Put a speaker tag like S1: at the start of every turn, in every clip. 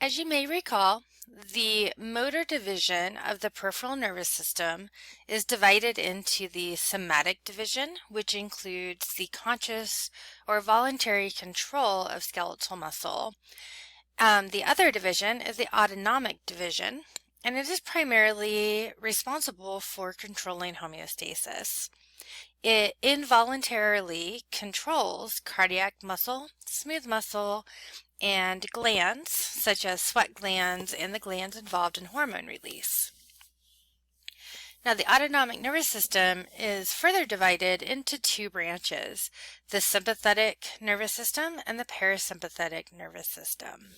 S1: As you may recall, the motor division of the peripheral nervous system is divided into the somatic division, which includes the conscious or voluntary control of skeletal muscle. The other division is the autonomic division, and it is primarily responsible for controlling homeostasis. It involuntarily controls cardiac muscle, smooth muscle, and glands, such as sweat glands and the glands involved in hormone release. Now, the autonomic nervous system is further divided into two branches, the sympathetic nervous system and the parasympathetic nervous system.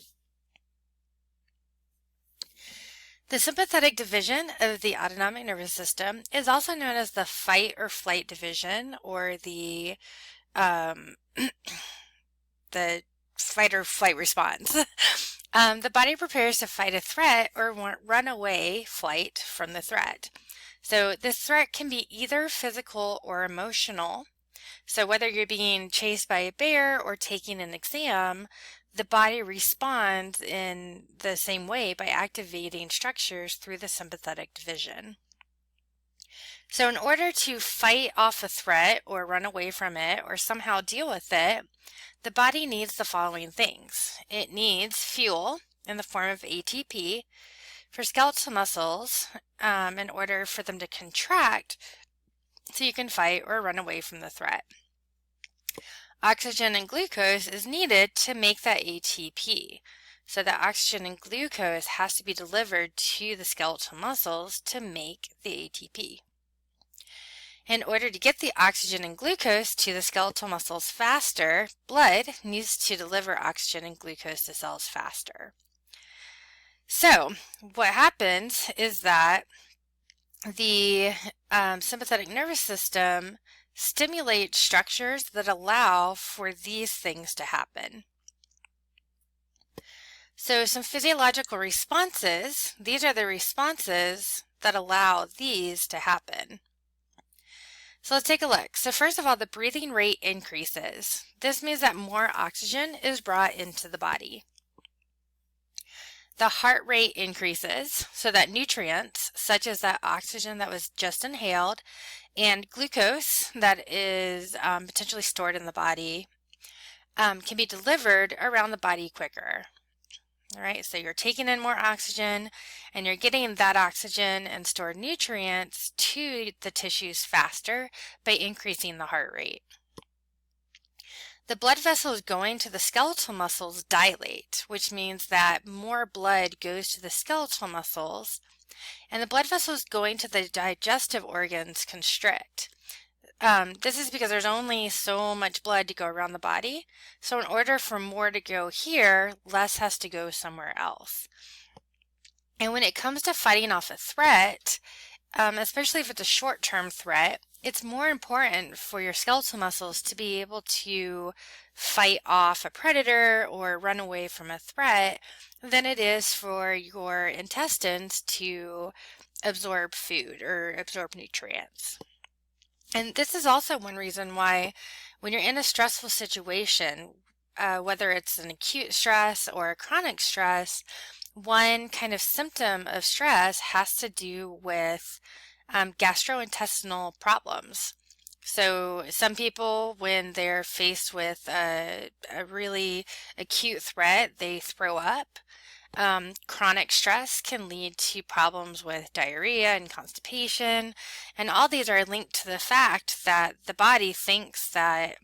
S1: The sympathetic division of the autonomic nervous system is also known as the fight or flight division, or the the fight or flight response. The body prepares to fight a threat or run away, flight from the threat. So this threat can be either physical or emotional. So whether you're being chased by a bear or taking an exam, the body responds in the same way by activating structures through the sympathetic division. So in order to fight off a threat or run away from it or somehow deal with it, the body needs the following things. It needs fuel in the form of ATP for skeletal muscles in order for them to contract so you can fight or run away from the threat. Oxygen and glucose is needed to make that ATP. So the oxygen and glucose has to be delivered to the skeletal muscles to make the ATP. In order to get the oxygen and glucose to the skeletal muscles faster, blood needs to deliver oxygen and glucose to cells faster. So what happens is that the sympathetic nervous system stimulates structures that allow for these things to happen. So some physiological responses, these are the responses that allow these to happen. So let's take a look. So first of all, the breathing rate increases. This means that more oxygen is brought into the body. The heart rate increases so that nutrients, such as that oxygen that was just inhaled and glucose that is potentially stored in the body, can be delivered around the body quicker. All right, so you're taking in more oxygen and you're getting that oxygen and stored nutrients to the tissues faster by increasing the heart rate. The blood vessels going to the skeletal muscles dilate, which means that more blood goes to the skeletal muscles, and the blood vessels going to the digestive organs constrict. This is because there's only so much blood to go around the body, so in order for more to go here, less has to go somewhere else. And when it comes to fighting off a threat, especially if it's a short-term threat, it's more important for your skeletal muscles to be able to fight off a predator or run away from a threat than it is for your intestines to absorb food or absorb nutrients. And this is also one reason why when you're in a stressful situation, whether it's an acute stress or a chronic stress, one kind of symptom of stress has to do with gastrointestinal problems. So some people, when they're faced with a really acute threat, they throw up. Chronic stress can lead to problems with diarrhea and constipation, and all these are linked to the fact that the body thinks that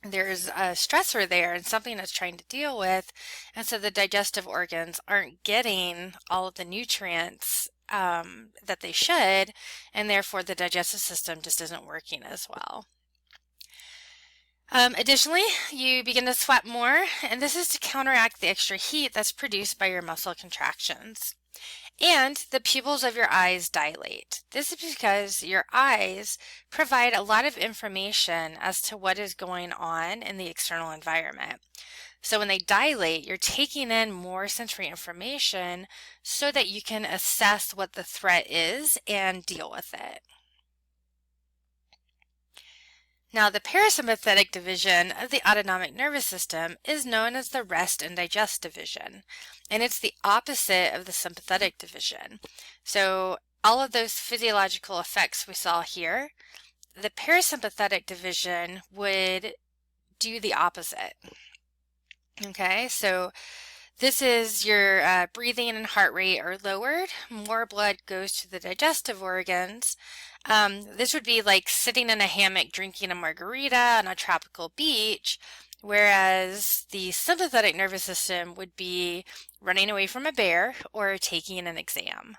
S1: there's a stressor there and something it's trying to deal with, and so the digestive organs aren't getting all of the nutrients that they should, and therefore the digestive system just isn't working as well. Additionally, you begin to sweat more, and this is to counteract the extra heat that's produced by your muscle contractions. And the pupils of your eyes dilate. This is because your eyes provide a lot of information as to what is going on in the external environment. So when they dilate, you're taking in more sensory information so that you can assess what the threat is and deal with it. Now, the parasympathetic division of the autonomic nervous system is known as the rest and digest division, and it's the opposite of the sympathetic division. So all of those physiological effects we saw here, the parasympathetic division would do the opposite. Okay, so this is your breathing and heart rate are lowered. More blood goes to the digestive organs. This would be like sitting in a hammock drinking a margarita on a tropical beach, whereas the sympathetic nervous system would be running away from a bear or taking an exam.